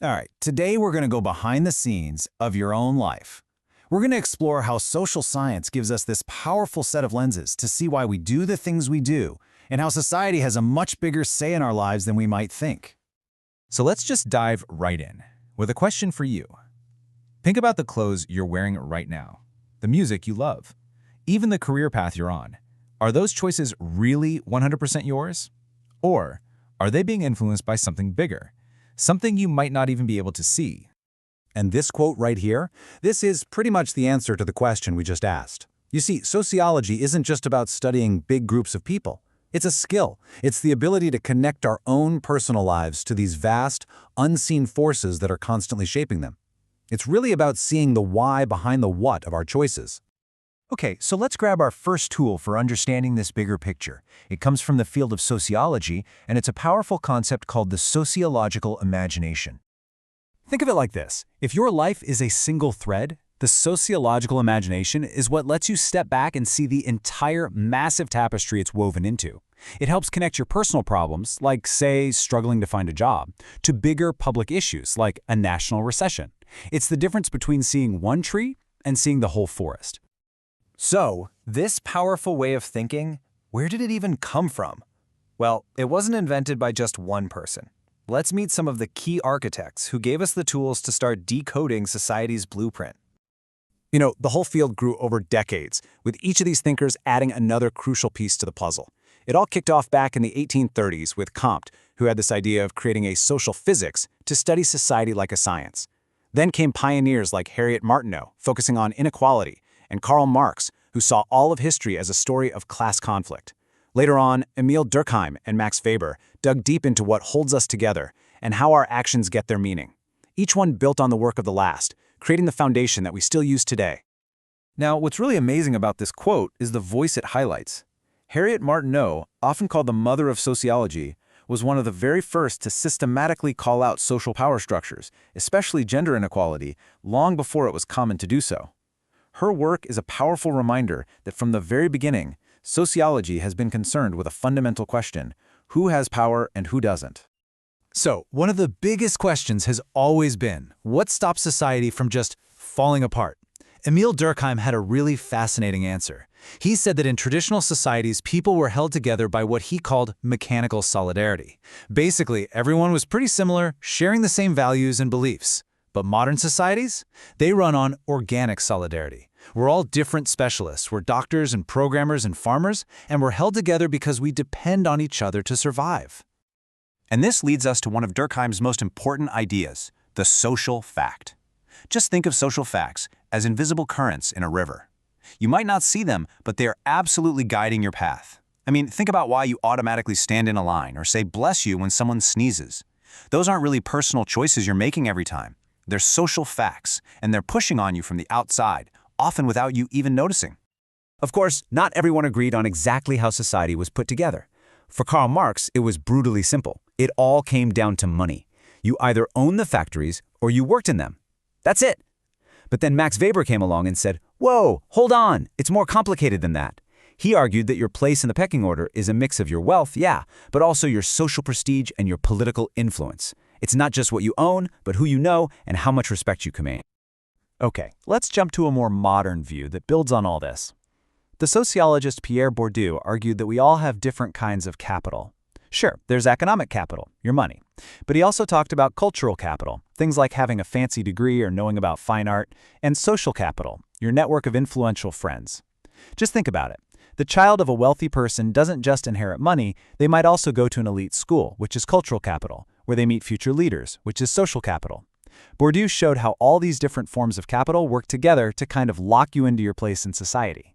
All right, today we're going to go behind the scenes of your own life. We're going to explore how social science gives us this powerful set of lenses to see why we do the things we do, and how society has a much bigger say in our lives than we might think. So let's just dive right in with a question for you. Think about the clothes you're wearing right now, the music you love, even the career path you're on. Are those choices really 100% yours? Or are they being influenced by something bigger, something you might not even be able to see? And this quote right here, this is pretty much the answer to the question we just asked. You see, sociology isn't just about studying big groups of people. It's a skill. It's the ability to connect our own personal lives to these vast, unseen forces that are constantly shaping them. It's really about seeing the why behind the what of our choices. Okay, so let's grab our first tool for understanding this bigger picture. It comes from the field of sociology, and it's a powerful concept called the sociological imagination. Think of it like this. If your life is a single thread, the sociological imagination is what lets you step back and see the entire massive tapestry it's woven into. It helps connect your personal problems, like, say, struggling to find a job, to bigger public issues, like a national recession. It's the difference between seeing one tree and seeing the whole forest. So, this powerful way of thinking, where did it even come from? Well, it wasn't invented by just one person. Let's meet some of the key architects who gave us the tools to start decoding society's blueprint. You know, the whole field grew over decades, with each of these thinkers adding another crucial piece to the puzzle. It all kicked off back in the 1830s with Comte, who had this idea of creating a social physics to study society like a science. Then came pioneers like Harriet Martineau, focusing on inequality, and Karl Marx, who saw all of history as a story of class conflict. Later on, Emil Durkheim and Max Weber dug deep into what holds us together and how our actions get their meaning. Each one built on the work of the last, creating the foundation that we still use today. Now, what's really amazing about this quote is the voice it highlights. Harriet Martineau, often called the mother of sociology, was one of the very first to systematically call out social power structures, especially gender inequality, long before it was common to do so. Her work is a powerful reminder that from the very beginning, sociology has been concerned with a fundamental question: who has power and who doesn't? So, one of the biggest questions has always been, what stops society from just falling apart? Emil Durkheim had a really fascinating answer. He said that in traditional societies, people were held together by what he called mechanical solidarity. Basically, everyone was pretty similar, sharing the same values and beliefs. But modern societies? They run on organic solidarity. We're all different specialists. We're doctors and programmers and farmers, and we're held together because we depend on each other to survive. And this leads us to one of Durkheim's most important ideas, the social fact. Just think of social facts as invisible currents in a river. You might not see them, but they are absolutely guiding your path. I mean, think about why you automatically stand in a line or say bless you when someone sneezes. Those aren't really personal choices you're making every time. They're social facts, and they're pushing on you from the outside, often without you even noticing. Of course, not everyone agreed on exactly how society was put together. For Karl Marx, it was brutally simple. It all came down to money. You either owned the factories or you worked in them. That's it. But then Max Weber came along and said, whoa, hold on, it's more complicated than that. He argued that your place in the pecking order is a mix of your wealth, yeah, but also your social prestige and your political influence. It's not just what you own, but who you know and how much respect you command. Okay, let's jump to a more modern view that builds on all this. The sociologist Pierre Bourdieu argued that we all have different kinds of capital. Sure, there's economic capital, your money. But he also talked about cultural capital, things like having a fancy degree or knowing about fine art, and social capital, your network of influential friends. Just think about it. The child of a wealthy person doesn't just inherit money, they might also go to an elite school, which is cultural capital, where they meet future leaders, which is social capital. Bourdieu showed how all these different forms of capital work together to kind of lock you into your place in society.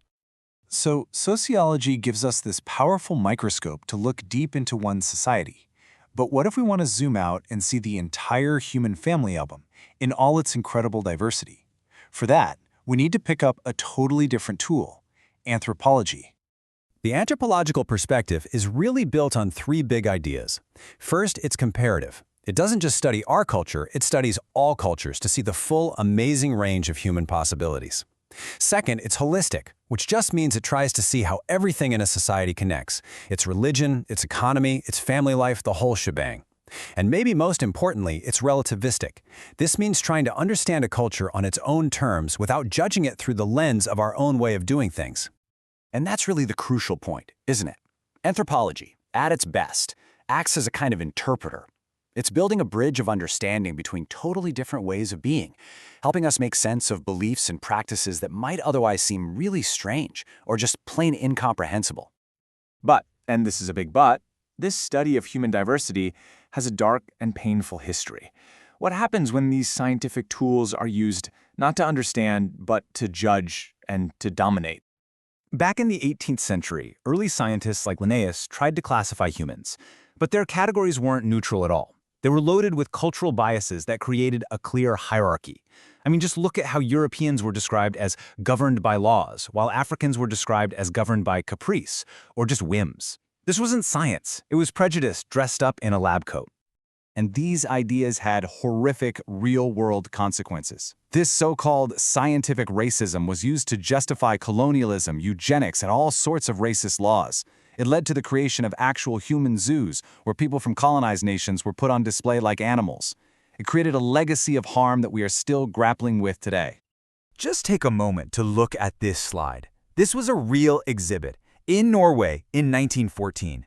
So, sociology gives us this powerful microscope to look deep into one's society. But what if we want to zoom out and see the entire human family album in all its incredible diversity? For that, we need to pick up a totally different tool: anthropology. The anthropological perspective is really built on three big ideas. First, it's comparative. It doesn't just study our culture, it studies all cultures to see the full, amazing range of human possibilities. Second, it's holistic, which just means it tries to see how everything in a society connects. Its religion, its economy, its family life, the whole shebang. And maybe most importantly, it's relativistic. This means trying to understand a culture on its own terms without judging it through the lens of our own way of doing things. And that's really the crucial point, isn't it? Anthropology, at its best, acts as a kind of interpreter. It's building a bridge of understanding between totally different ways of being, helping us make sense of beliefs and practices that might otherwise seem really strange or just plain incomprehensible. But, and this is a big but, this study of human diversity has a dark and painful history. What happens when these scientific tools are used not to understand, but to judge and to dominate? Back in the 18th century, early scientists like Linnaeus tried to classify humans, but their categories weren't neutral at all. They were loaded with cultural biases that created a clear hierarchy. I mean, just look at how Europeans were described as governed by laws, while Africans were described as governed by caprice, or just whims. This wasn't science. It was prejudice dressed up in a lab coat. And these ideas had horrific real-world consequences. This so-called scientific racism was used to justify colonialism, eugenics, and all sorts of racist laws. It led to the creation of actual human zoos, where people from colonized nations were put on display like animals. It created a legacy of harm that we are still grappling with today. Just take a moment to look at this slide. This was a real exhibit in Norway in 1914.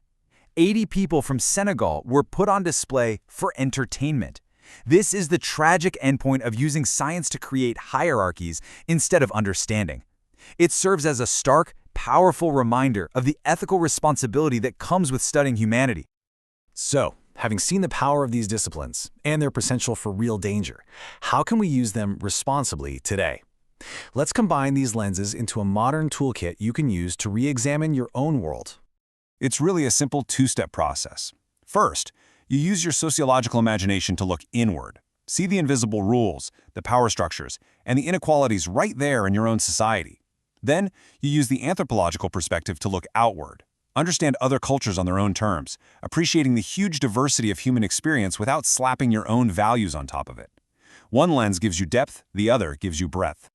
80 people from Senegal were put on display for entertainment. This is the tragic endpoint of using science to create hierarchies instead of understanding. It serves as a stark, powerful reminder of the ethical responsibility that comes with studying humanity. So, having seen the power of these disciplines and their potential for real danger, how can we use them responsibly today? Let's combine these lenses into a modern toolkit you can use to re-examine your own world. It's really a simple two-step process. First, you use your sociological imagination to look inward. See the invisible rules, the power structures, and the inequalities right there in your own society. Then, you use the anthropological perspective to look outward. Understand other cultures on their own terms, appreciating the huge diversity of human experience without slapping your own values on top of it. One lens gives you depth, the other gives you breadth.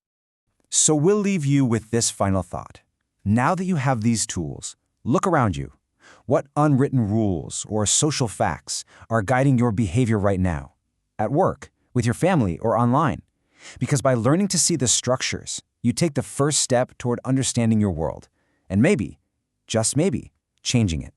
So we'll leave you with this final thought. Now that you have these tools, look around you. What unwritten rules or social facts are guiding your behavior right now? At work, with your family, or online? Because by learning to see the structures, you take the first step toward understanding your world, and maybe, just maybe, changing it.